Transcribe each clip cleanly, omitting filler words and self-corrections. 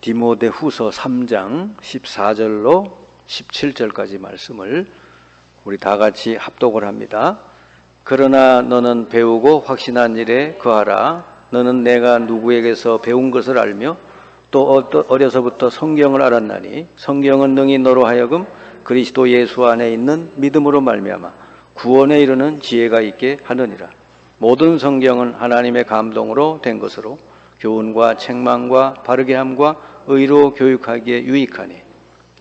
디모데후서 3장 14절로 17절까지 말씀을 우리 다 같이 합독을 합니다. 그러나 너는 배우고 확신한 일에 거하라. 너는 내가 누구에게서 배운 것을 알며 또 어려서부터 성경을 알았나니 성경은 능히 너로 하여금 그리스도 예수 안에 있는 믿음으로 말미암아 구원에 이르는 지혜가 있게 하느니라. 모든 성경은 하나님의 감동으로 된 것으로 교훈과 책망과 바르게 함과 의로 교육하기에 유익하니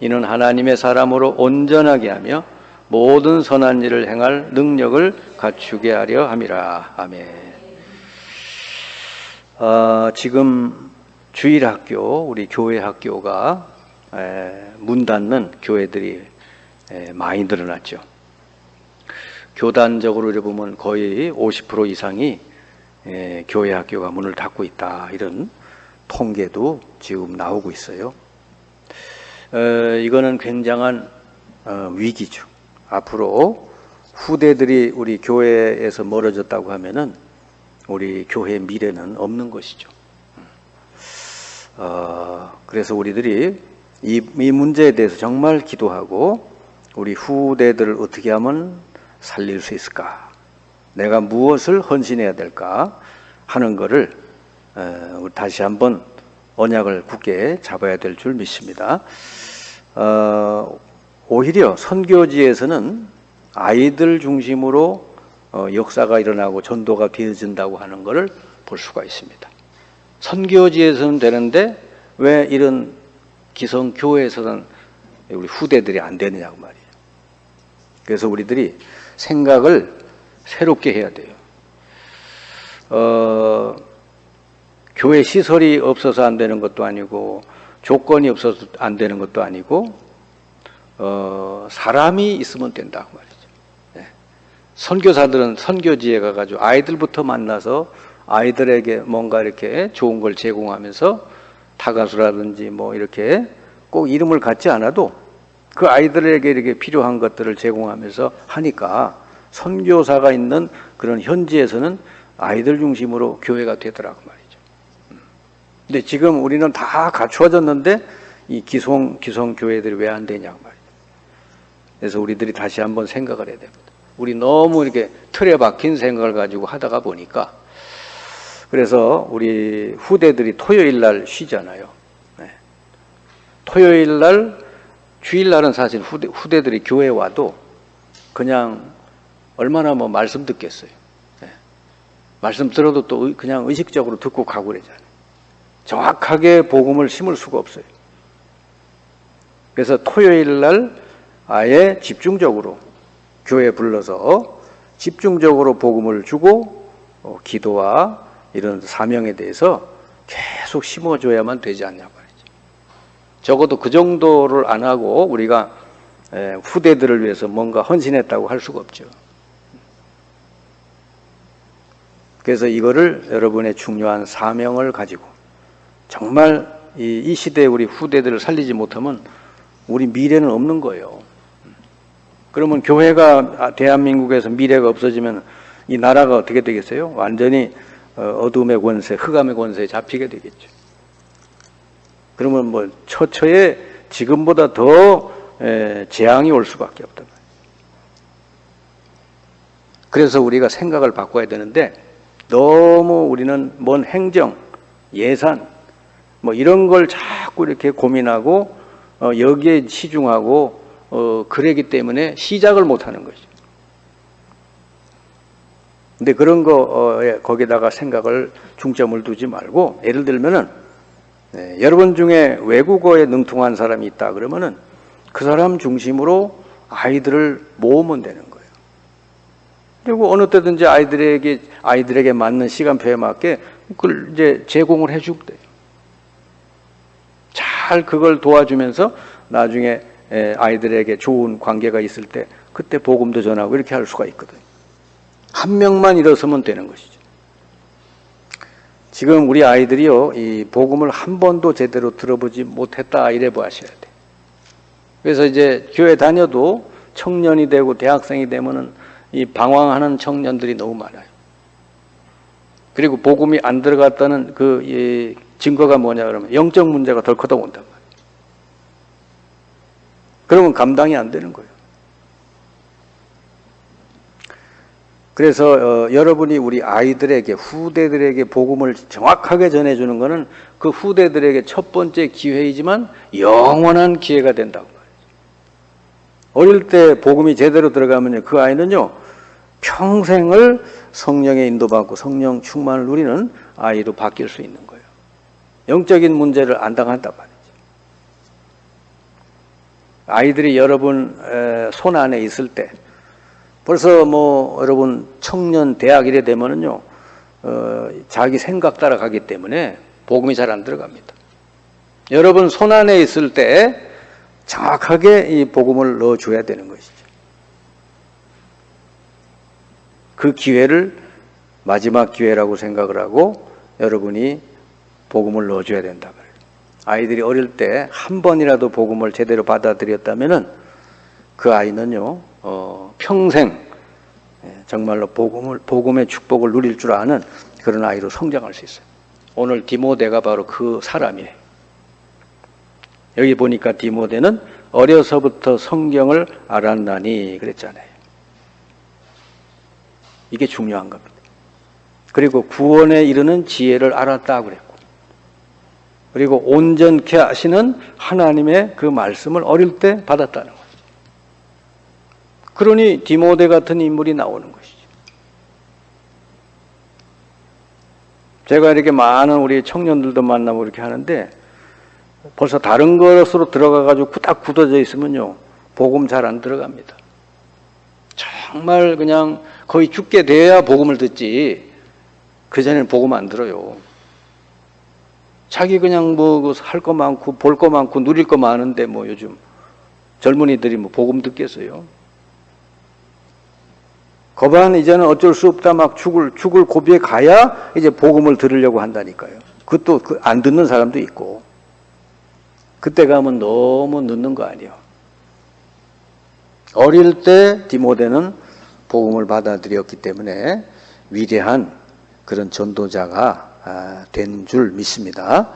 이는 하나님의 사람으로 온전하게 하며 모든 선한 일을 행할 능력을 갖추게 하려 함이라. 아멘. 지금 주일학교, 우리 교회 학교가 문 닫는 교회들이 많이 늘어났죠. 교단적으로 보면 거의 50% 이상이 교회 학교가 문을 닫고 있다, 이런 통계도 지금 나오고 있어요. 이거는 굉장한 위기죠. 앞으로 후대들이 우리 교회에서 멀어졌다고 하면은 우리 교회의 미래는 없는 것이죠. 그래서 우리들이 이 문제에 대해서 정말 기도하고 우리 후대들을 어떻게 하면 살릴 수 있을까? 내가 무엇을 헌신해야 될까? 하는 것을 다시 한번 언약을 굳게 잡아야 될 줄 믿습니다. 오히려 선교지에서는 아이들 중심으로 역사가 일어나고 전도가 되어진다고 하는 것을 볼 수가 있습니다. 선교지에서는 되는데 왜 이런 기성교회에서는 우리 후대들이 안 되느냐고 말이에요. 그래서 우리들이 생각을 새롭게 해야 돼요. 교회 시설이 없어서 안 되는 것도 아니고 조건이 없어서 안 되는 것도 아니고 사람이 있으면 된다고 말이죠. 네. 선교사들은 선교지에 가가지고 아이들부터 만나서 아이들에게 뭔가 이렇게 좋은 걸 제공하면서 타가수라든지 뭐 이렇게 꼭 이름을 갖지 않아도 그 아이들에게 이렇게 필요한 것들을 제공하면서 하니까 선교사가 있는 그런 현지에서는 아이들 중심으로 교회가 되더라고 말이죠. 근데 지금 우리는 다 갖추어졌는데 이 기성 교회들이 왜 안 되냐고 말이죠. 그래서 우리들이 다시 한번 생각을 해야 됩니다. 우리 너무 이렇게 틀에 박힌 생각을 가지고 하다가 보니까 그래서 우리 후대들이 토요일 날 쉬잖아요. 네. 토요일 날, 주일 날은 사실 후대들이 교회 와도 그냥 얼마나 뭐 말씀 듣겠어요. 네. 말씀 들어도 또 그냥 의식적으로 듣고 가고 그러잖아요. 정확하게 복음을 심을 수가 없어요. 그래서 토요일 날 아예 집중적으로 교회에 불러서 집중적으로 복음을 주고 기도와 이런 사명에 대해서 계속 심어줘야만 되지 않냐고 말이죠. 적어도 그 정도를 안 하고 우리가 후대들을 위해서 뭔가 헌신했다고 할 수가 없죠. 그래서 이거를 여러분의 중요한 사명을 가지고 정말 이 시대에 우리 후대들을 살리지 못하면 우리 미래는 없는 거예요. 그러면 교회가 대한민국에서 미래가 없어지면 이 나라가 어떻게 되겠어요? 완전히 어둠의 권세, 흑암의 권세에 잡히게 되겠죠. 그러면 뭐 처처에 지금보다 더 재앙이 올 수밖에 없단 말이에요. 그래서 우리가 생각을 바꿔야 되는데 너무 우리는 먼 행정, 예산 뭐 이런 걸 자꾸 이렇게 고민하고 여기에 치중하고 그러기 때문에 시작을 못하는 거죠. 근데 그런 거기다가 생각을 중점을 두지 말고 예를 들면은 여러분 중에 외국어에 능통한 사람이 있다 그러면은 그 사람 중심으로 아이들을 모으면 되는 거예요. 그리고 어느 때든지 아이들에게 맞는 시간표에 맞게 그걸 이제 제공을 해주고 돼요. 잘 그걸 도와주면서 나중에 아이들에게 좋은 관계가 있을 때 그때 복음도 전하고 이렇게 할 수가 있거든요. 한 명만 일어서면 되는 것이죠. 지금 우리 아이들이요, 이 복음을 한 번도 제대로 들어보지 못했다 이래 보셔야 돼. 그래서 이제 교회 다녀도 청년이 되고 대학생이 되면은 이 방황하는 청년들이 너무 많아요. 그리고 복음이 안 들어갔다는 그 증거가 뭐냐 그러면 영적 문제가 덜 커다 온단 말이에요. 그러면 감당이 안 되는 거예요. 그래서 여러분이 우리 아이들에게, 후대들에게 복음을 정확하게 전해주는 것은 그 후대들에게 첫 번째 기회이지만 영원한 기회가 된다고 말이죠. 어릴 때 복음이 제대로 들어가면요, 그 아이는요 평생을 성령의 인도받고 성령 충만을 누리는 아이로 바뀔 수 있는 거예요. 영적인 문제를 안 당한단 말이죠. 아이들이 여러분 손 안에 있을 때 벌써 뭐 여러분 청년 대학 이래 되면은요 자기 생각 따라 가기 때문에 복음이 잘 안 들어갑니다. 여러분 손 안에 있을 때 정확하게 이 복음을 넣어줘야 되는 것이죠. 그 기회를 마지막 기회라고 생각을 하고 여러분이 복음을 넣어줘야 된다 말이에요. 아이들이 어릴 때 한 번이라도 복음을 제대로 받아들였다면은 그 아이는요 평생 정말로 복음의 축복을 누릴 줄 아는 그런 아이로 성장할 수 있어요. 오늘 디모데가 바로 그 사람이에요. 여기 보니까 디모데는 어려서부터 성경을 알았나니 그랬잖아요. 이게 중요한 겁니다. 그리고 구원에 이르는 지혜를 알았다 그랬고, 그리고 온전케 하시는 하나님의 그 말씀을 어릴 때 받았다는 거예요. 그러니 디모데 같은 인물이 나오는 것이죠. 제가 이렇게 많은 우리 청년들도 만나고 이렇게 하는데 벌써 다른 것으로 들어가가지고 딱 굳어져 있으면요 복음 잘 안 들어갑니다. 정말 그냥 거의 죽게 돼야 복음을 듣지 그전에는 복음 안 들어요. 자기 그냥 뭐 할 거 많고 볼 거 많고 누릴 거 많은데 뭐 요즘 젊은이들이 뭐 복음 듣겠어요. 거반 이제는 어쩔 수 없다 막 죽을 고비에 가야 이제 복음을 들으려고 한다니까요. 그것도 안 듣는 사람도 있고 그때 가면 너무 늦는 거 아니에요. 어릴 때 디모데는 복음을 받아들였기 때문에 위대한 그런 전도자가 된 줄 믿습니다.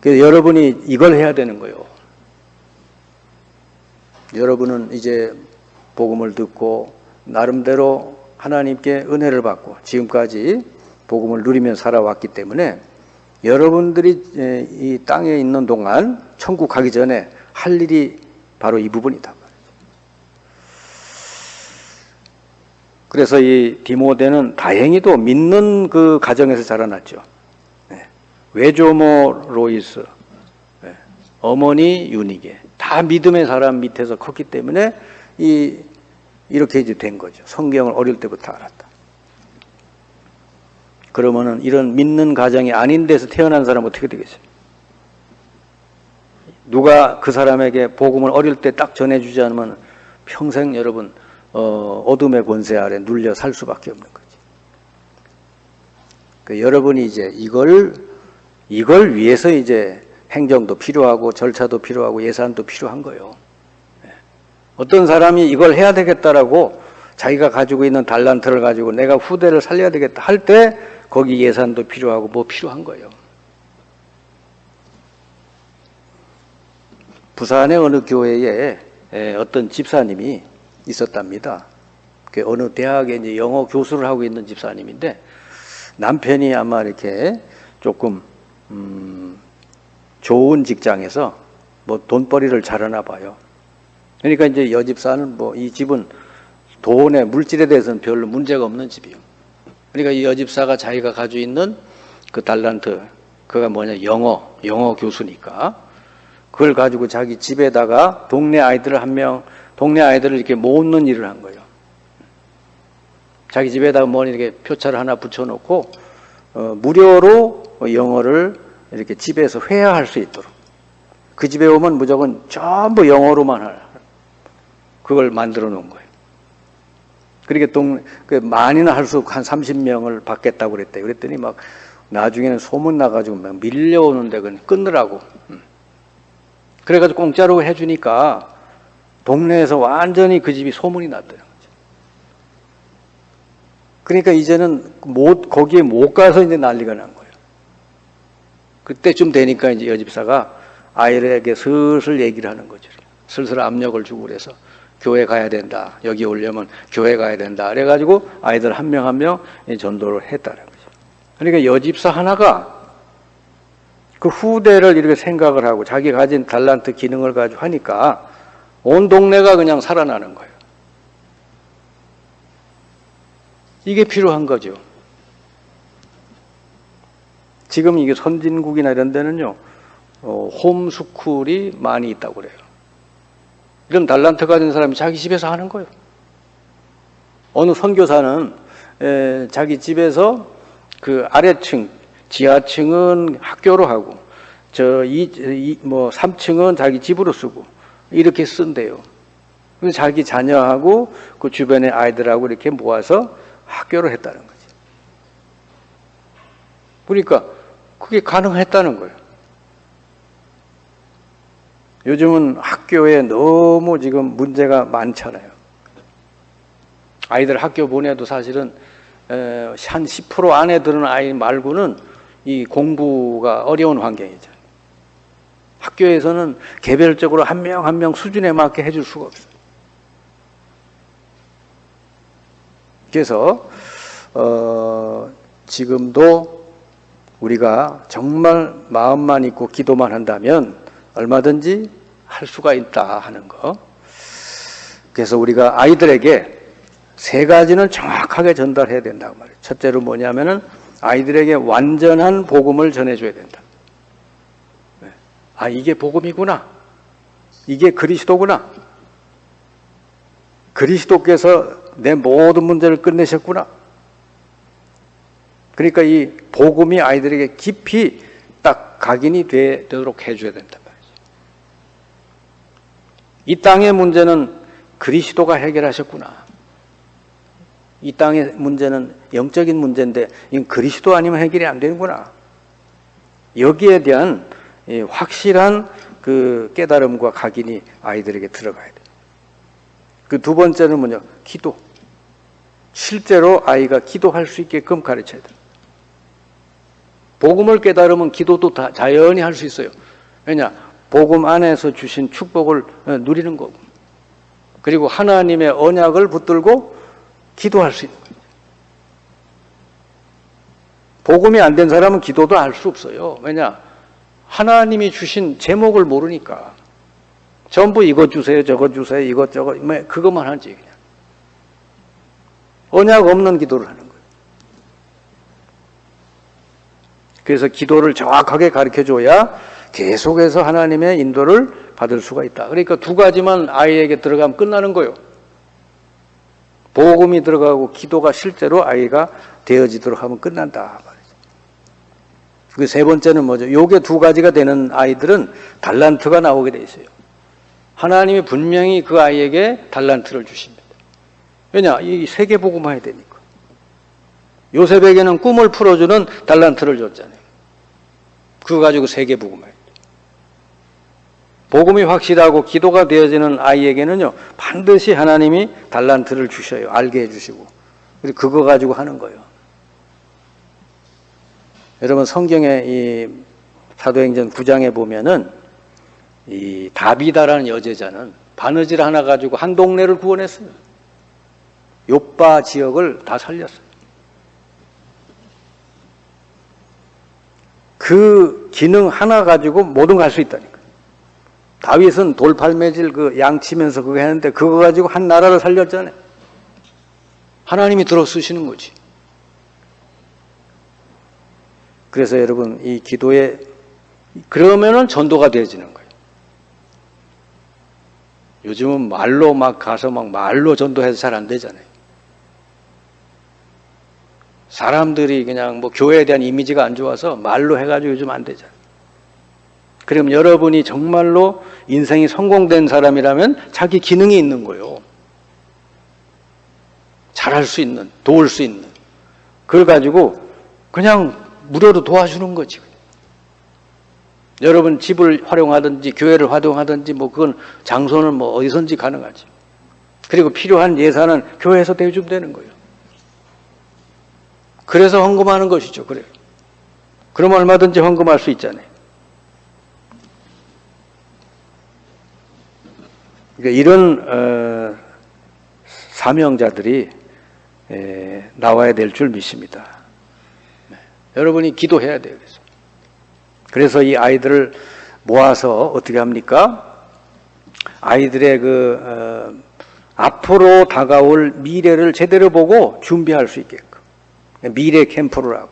그래서 여러분이 이걸 해야 되는 거예요. 여러분은 이제 복음을 듣고 나름대로 하나님께 은혜를 받고 지금까지 복음을 누리며 살아왔기 때문에 여러분들이 이 땅에 있는 동안 천국 가기 전에 할 일이 바로 이 부분이다. 그래서 이 디모데는 다행히도 믿는 그 가정에서 자라났죠. 외조모 로이스, 어머니 유니게 다 믿음의 사람 밑에서 컸기 때문에 이렇게 이제 된 거죠. 성경을 어릴 때부터 알았다. 그러면은 이런 믿는 가정이 아닌 데서 태어난 사람은 어떻게 되겠어요? 누가 그 사람에게 복음을 어릴 때 딱 전해주지 않으면 평생 여러분 어둠의 권세 아래 눌려 살 수밖에 없는 거지. 그러니까 여러분이 이제 이걸 위해서 이제 행정도 필요하고 절차도 필요하고 예산도 필요한 거예요. 어떤 사람이 이걸 해야 되겠다라고 자기가 가지고 있는 달란트를 가지고 내가 후대를 살려야 되겠다 할 때 거기 예산도 필요하고 뭐 필요한 거예요. 부산의 어느 교회에 어떤 집사님이 있었답니다. 그 어느 대학에 이제 영어 교수를 하고 있는 집사님인데 남편이 아마 이렇게 조금 좋은 직장에서 뭐 돈벌이를 잘하나 봐요. 그러니까 이제 여집사는 뭐 이 집은 돈의 물질에 대해서는 별로 문제가 없는 집이에요. 그러니까 이 여집사가 자기가 가지고 있는 그 달란트, 그가 뭐냐 영어 교수니까 그걸 가지고 자기 집에다가 동네 아이들을 이렇게 모으는 일을 한 거예요. 자기 집에다가 뭐 이렇게 표차를 하나 붙여놓고 무료로 영어를 이렇게 집에서 회화할 수 있도록 그 집에 오면 무조건 전부 영어로만 그걸 만들어 놓은 거예요. 그러니까 많이는 할 수 한 30명을 받겠다고 그랬대요. 그랬더니 막 나중에는 소문 나가지고 막 밀려오는데 그건 끊으라고. 그래가지고 공짜로 해주니까 동네에서 완전히 그 집이 소문이 났다는 거죠. 그러니까 이제는 거기에 못 가서 이제 난리가 난 거예요. 그때쯤 되니까 이제 여집사가 아이들에게 슬슬 얘기를 하는 거죠. 슬슬 압력을 주고 그래서 교회 가야 된다. 여기 오려면 교회 가야 된다. 그래가지고 아이들 한 명 한 명 전도를 했다는 거죠. 그러니까 여집사 하나가 그 후대를 이렇게 생각을 하고 자기 가진 달란트 기능을 가지고 하니까 온 동네가 그냥 살아나는 거예요. 이게 필요한 거죠. 지금 이게 선진국이나 이런 데는요, 홈스쿨이 많이 있다고 그래요. 이런 달란트 가진 사람이 자기 집에서 하는 거예요. 어느 선교사는 자기 집에서 그 아래층, 지하층은 학교로 하고, 3층은 자기 집으로 쓰고, 이렇게 쓴대요. 그래서 자기 자녀하고 그 주변의 아이들하고 이렇게 모아서 학교를 했다는 거지. 그러니까 그게 가능했다는 거예요. 요즘은 학교에 너무 지금 문제가 많잖아요. 아이들 학교 보내도 사실은 한 10% 안에 드는 아이 말고는 이 공부가 어려운 환경이죠. 학교에서는 개별적으로 한 명 한 명 수준에 맞게 해줄 수가 없어요. 그래서 지금도 우리가 정말 마음만 있고 기도만 한다면 얼마든지 할 수가 있다 하는 거. 그래서 우리가 아이들에게 세 가지는 정확하게 전달해야 된다고 말이에요. 첫째로 뭐냐면은 아이들에게 완전한 복음을 전해줘야 된다. 아, 이게 복음이구나. 이게 그리스도구나. 그리스도께서 내 모든 문제를 끝내셨구나. 그러니까 이 복음이 아이들에게 깊이 딱 각인이 되도록 해줘야 된단 말이죠. 이 땅의 문제는 그리스도가 해결하셨구나. 이 땅의 문제는 영적인 문제인데 이건 그리스도 아니면 해결이 안 되는구나. 여기에 대한 확실한 그 깨달음과 각인이 아이들에게 들어가야 돼요. 그 두 번째는 뭐냐? 기도. 실제로 아이가 기도할 수 있게끔 가르쳐야 돼요. 복음을 깨달으면 기도도 다 자연히 할 수 있어요. 왜냐? 복음 안에서 주신 축복을 누리는 거고. 그리고 하나님의 언약을 붙들고 기도할 수 있는 거예요. 복음이 안 된 사람은 기도도 할 수 없어요. 왜냐? 하나님이 주신 제목을 모르니까. 전부 이것 주세요, 저것 주세요, 이것저것, 그것만 하지, 그냥. 언약 없는 기도를 하는 거예요. 그래서 기도를 정확하게 가르쳐줘야 계속해서 하나님의 인도를 받을 수가 있다. 그러니까 두 가지만 아이에게 들어가면 끝나는 거예요. 복음이 들어가고 기도가 실제로 아이가 되어지도록 하면 끝난다. 그 세 번째는 뭐죠? 요게 두 가지가 되는 아이들은 달란트가 나오게 돼 있어요. 하나님이 분명히 그 아이에게 달란트를 주십니다. 왜냐? 이 세계 복음화해야 되니까. 요셉에게는 꿈을 풀어주는 달란트를 줬잖아요. 그거 가지고 세계 복음화해야 돼요. 복음이 확실하고 기도가 되어지는 아이에게는요, 반드시 하나님이 달란트를 주셔요. 알게 해주시고. 그리고 그거 가지고 하는 거예요. 여러분, 성경의 이 사도행전 9장에 보면은 이 다비다라는 여제자는 바느질 하나 가지고 한 동네를 구원했어요. 욥바 지역을 다 살렸어요. 그 기능 하나 가지고 모든 거 할 수 있다니까. 다윗은 돌팔매질 그 양치면서 그거 했는데 그거 가지고 한 나라를 살렸잖아요. 하나님이 들어 쓰시는 거지. 그래서 여러분, 이 기도에 그러면은 전도가 되어지는 거예요. 요즘은 말로 막 가서 막 말로 전도해서 잘 안 되잖아요. 사람들이 그냥 뭐 교회에 대한 이미지가 안 좋아서 말로 해가지고 요즘 안 되잖아요. 그럼 여러분이 정말로 인생이 성공된 사람이라면 자기 기능이 있는 거예요. 잘할 수 있는, 도울 수 있는. 그걸 가지고 그냥 무료로 도와주는 거지. 여러분 집을 활용하든지 교회를 활용하든지 뭐 그건 장소는 뭐 어디선지 가능하지. 그리고 필요한 예산은 교회에서 대주면 되는 거예요. 그래서 헌금하는 것이죠. 그래요. 그럼 얼마든지 헌금할 수 있잖아요. 그러니까 이런 사명자들이 나와야 될 줄 믿습니다. 네. 여러분이 기도해야 돼요. 그래서 이 아이들을 모아서 어떻게 합니까? 아이들의 앞으로 다가올 미래를 제대로 보고 준비할 수 있게끔 미래 캠프를 하고,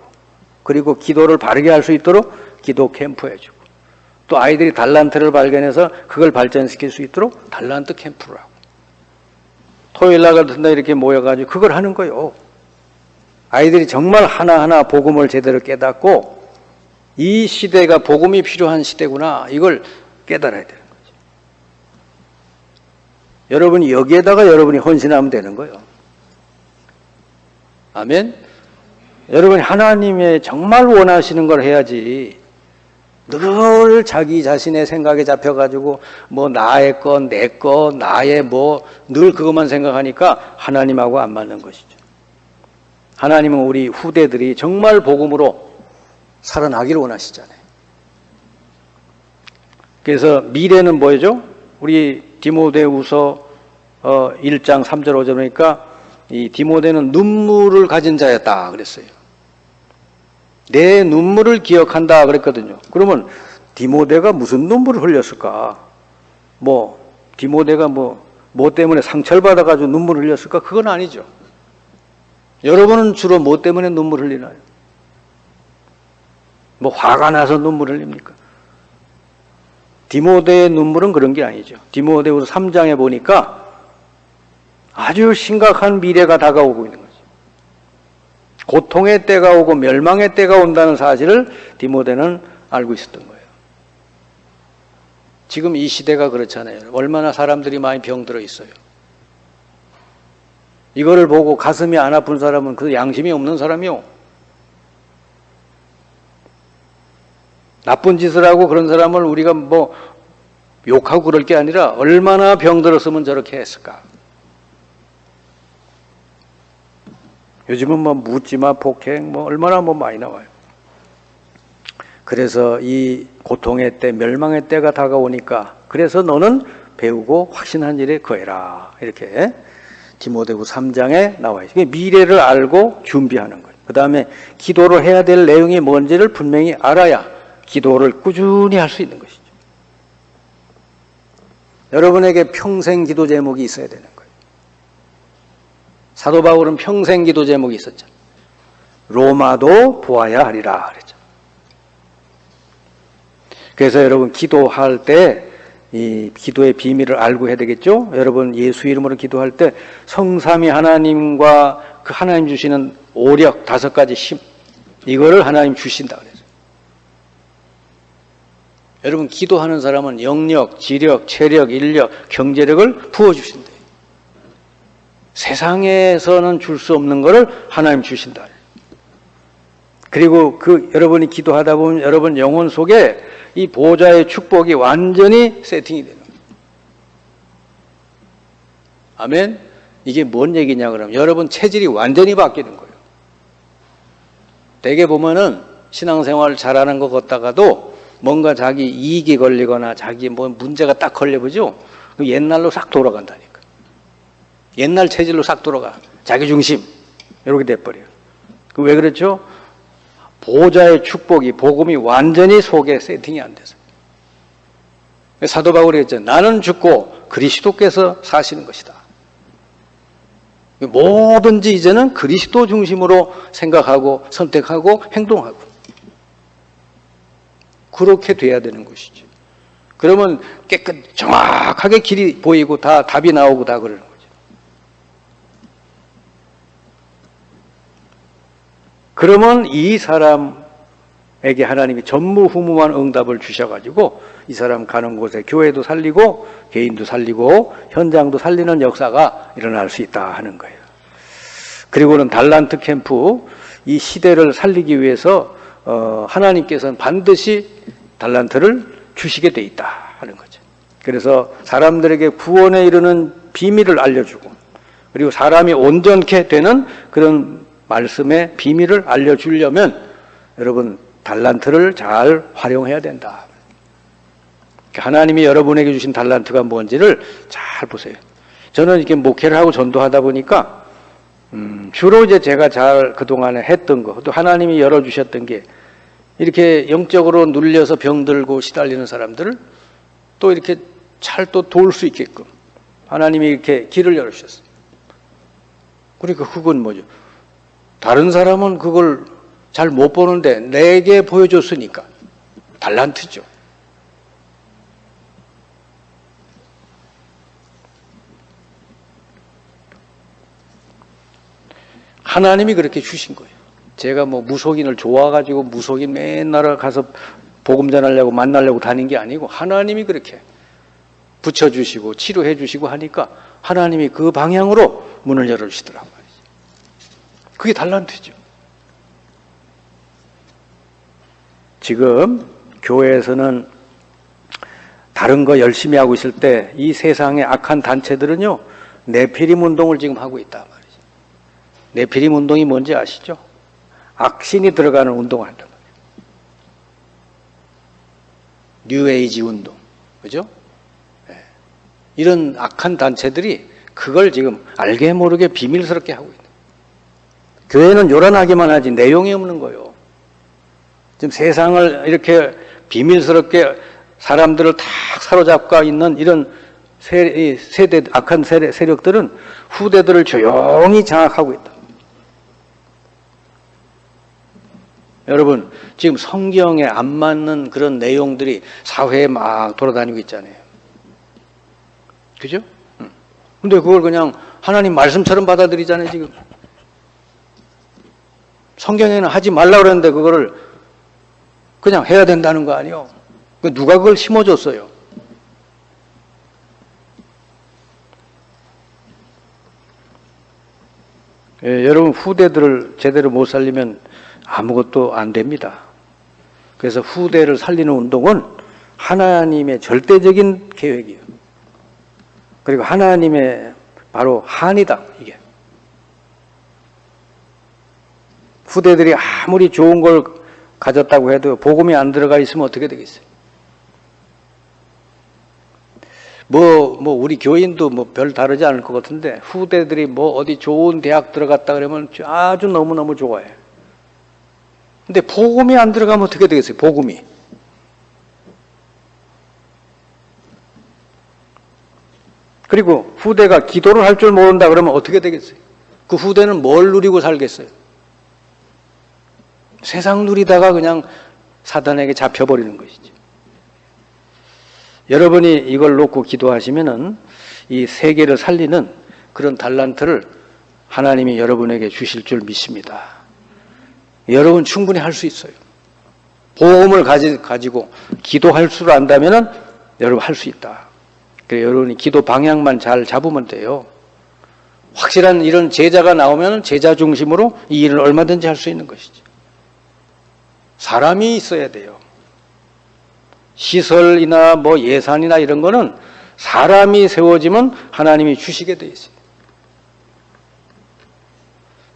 그리고 기도를 바르게 할 수 있도록 기도 캠프 해주고, 또 아이들이 달란트를 발견해서 그걸 발전시킬 수 있도록 달란트 캠프를 하고, 토요일 날 같은 날 이렇게 모여가지고 그걸 하는 거예요. 아이들이 정말 하나하나 복음을 제대로 깨닫고 이 시대가 복음이 필요한 시대구나, 이걸 깨달아야 되는 거죠. 여러분이 여기에다가 여러분이 헌신하면 되는 거예요. 아멘. 여러분이 하나님의 정말 원하시는 걸 해야지, 늘 자기 자신의 생각에 잡혀가지고 뭐 나의 것, 내 것, 나의 뭐 늘 그것만 생각하니까 하나님하고 안 맞는 것이죠. 하나님은 우리 후대들이 정말 복음으로 살아나기를 원하시잖아요. 그래서 미래는 뭐죠? 우리 디모데후서 1장 3절 5절 보니까 이 디모데는 눈물을 가진 자였다 그랬어요. 내 눈물을 기억한다 그랬거든요. 그러면 디모데가 무슨 눈물을 흘렸을까? 디모데가 뭐 때문에 상처를 받아가지고 눈물을 흘렸을까? 그건 아니죠. 여러분은 주로 뭐 때문에 눈물 흘리나요? 화가 나서 눈물 흘립니까? 디모데의 눈물은 그런 게 아니죠. 디모데후서 3장에 보니까 아주 심각한 미래가 다가오고 있는 거죠. 고통의 때가 오고 멸망의 때가 온다는 사실을 디모데는 알고 있었던 거예요. 지금 이 시대가 그렇잖아요. 얼마나 사람들이 많이 병들어 있어요. 이거를 보고 가슴이 안 아픈 사람은 그 양심이 없는 사람이요. 나쁜 짓을 하고 그런 사람을 우리가 욕하고 그럴 게 아니라 얼마나 병들었으면 저렇게 했을까. 요즘은 묻지마 폭행 얼마나 많이 나와요. 그래서 이 고통의 때, 멸망의 때가 다가오니까 그래서 너는 배우고 확신한 일에 거해라. 이렇게 디모데후서 3장에 나와 있어요. 미래를 알고 준비하는 거예요. 그 다음에 기도를 해야 될 내용이 뭔지를 분명히 알아야 기도를 꾸준히 할 수 있는 것이죠. 여러분에게 평생 기도 제목이 있어야 되는 거예요. 사도 바울은 평생 기도 제목이 있었잖아요. 로마도 보아야 하리라 그랬죠. 그래서 여러분 기도할 때 이 기도의 비밀을 알고 해야 되겠죠. 여러분 예수 이름으로 기도할 때 성삼위 하나님과 그 하나님 주시는 오력 5가지 힘, 이거를 하나님 주신다 그래서. 여러분 기도하는 사람은 영력, 지력, 체력, 인력, 경제력을 부어주신대요. 세상에서는 줄 수 없는 것을 하나님 주신다. 그리고 여러분이 기도하다 보면 여러분 영혼 속에 이 보좌의 축복이 완전히 세팅이 되는 거예요. 아멘? 이게 뭔 얘기냐 그러면 여러분 체질이 완전히 바뀌는 거예요. 대개 보면은 신앙생활을 잘하는 것 같다가도 뭔가 자기 이익이 걸리거나 자기 문제가 딱 걸려보죠. 옛날로 싹 돌아간다니까. 옛날 체질로 싹 돌아가. 자기 중심. 이렇게 돼버려요. 왜 그렇죠? 보좌의 축복이, 복음이 완전히 속에 세팅이 안 돼서. 사도 바울이 했죠. 나는 죽고 그리스도께서 사시는 것이다. 뭐든지 이제는 그리스도 중심으로 생각하고 선택하고 행동하고 그렇게 돼야 되는 것이죠. 그러면 정확하게 길이 보이고 다 답이 나오고 다 그러는 거죠. 그러면 이 사람에게 하나님이 전무후무한 응답을 주셔가지고 이 사람 가는 곳에 교회도 살리고 개인도 살리고 현장도 살리는 역사가 일어날 수 있다 하는 거예요. 그리고는 달란트 캠프, 이 시대를 살리기 위해서 하나님께서는 반드시 달란트를 주시게 돼 있다 하는 거죠. 그래서 사람들에게 구원에 이르는 비밀을 알려주고 그리고 사람이 온전케 되는 그런 말씀의 비밀을 알려주려면 여러분 달란트를 잘 활용해야 된다. 하나님이 여러분에게 주신 달란트가 뭔지를 잘 보세요. 저는 이렇게 목회를 하고 전도하다 보니까 주로 이제 제가 잘 그동안에 했던 거, 또 하나님이 열어주셨던 게 이렇게 영적으로 눌려서 병들고 시달리는 사람들을 또 이렇게 잘 또 도울 수 있게끔 하나님이 이렇게 길을 열어주셨어요. 그러니까 그건 뭐죠? 다른 사람은 그걸 잘 못 보는데 내게 보여줬으니까 달란트죠. 하나님이 그렇게 주신 거예요. 제가 뭐 무속인을 좋아가지고 무속인 맨날 가서 복음 전하려고 만나려고 다닌 게 아니고 하나님이 그렇게 붙여주시고 치료해 주시고 하니까 하나님이 그 방향으로 문을 열어주시더란 말이죠. 그게 달란트죠. 지금 교회에서는 다른 거 열심히 하고 있을 때 이 세상의 악한 단체들은요, 네피림 운동을 지금 하고 있단 말이죠. 네피림 운동이 뭔지 아시죠? 악신이 들어가는 운동을 한단 말이에요. 뉴에이지 운동. 그죠? 네. 이런 악한 단체들이 그걸 지금 알게 모르게 비밀스럽게 하고 있는 거예요. 교회는 요란하기만 하지 내용이 없는 거예요. 지금 세상을 이렇게 비밀스럽게 사람들을 다 사로잡고 있는 이런 세대, 악한 세력들은 후대들을 조용히 장악하고 있다. 여러분, 지금 성경에 안 맞는 그런 내용들이 사회에 막 돌아다니고 있잖아요. 그죠? 근데 그걸 그냥 하나님 말씀처럼 받아들이잖아요, 지금. 성경에는 하지 말라고 그랬는데 그거를 그냥 해야 된다는 거 아니에요? 누가 그걸 심어줬어요? 예, 여러분 후대들을 제대로 못 살리면 아무것도 안 됩니다. 그래서 후대를 살리는 운동은 하나님의 절대적인 계획이에요. 그리고 하나님의 바로 한이다, 이게. 후대들이 아무리 좋은 걸 가졌다고 해도 복음이 안 들어가 있으면 어떻게 되겠어요? 우리 교인도 별 다르지 않을 것 같은데 후대들이 어디 좋은 대학 들어갔다 그러면 아주 너무너무 좋아해. 근데 복음이 안 들어가면 어떻게 되겠어요? 복음이. 그리고 후대가 기도를 할 줄 모른다 그러면 어떻게 되겠어요? 그 후대는 뭘 누리고 살겠어요? 세상 누리다가 그냥 사단에게 잡혀버리는 것이죠. 여러분이 이걸 놓고 기도하시면은 이 세계를 살리는 그런 달란트를 하나님이 여러분에게 주실 줄 믿습니다. 여러분 충분히 할 수 있어요. 복음을 가지고 기도할 줄 안다면은 여러분 할 수 있다. 그래서 여러분이 기도 방향만 잘 잡으면 돼요. 확실한 이런 제자가 나오면 제자 중심으로 이 일을 얼마든지 할 수 있는 것이죠. 사람이 있어야 돼요. 시설이나 예산이나 이런 거는 사람이 세워지면 하나님이 주시게 돼 있어요.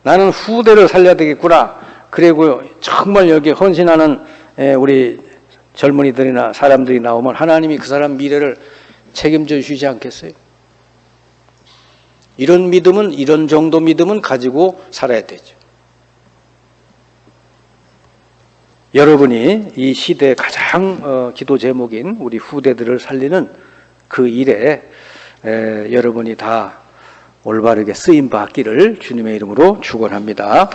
나는 후대를 살려야 되겠구나. 그리고 정말 여기 헌신하는 우리 젊은이들이나 사람들이 나오면 하나님이 그 사람 미래를 책임져 주시지 않겠어요? 이런 믿음은, 이런 정도 믿음은 가지고 살아야 되죠. 여러분이 이 시대의 가장 기도 제목인 우리 후대들을 살리는 그 일에 여러분이 다 올바르게 쓰임 받기를 주님의 이름으로 축원합니다.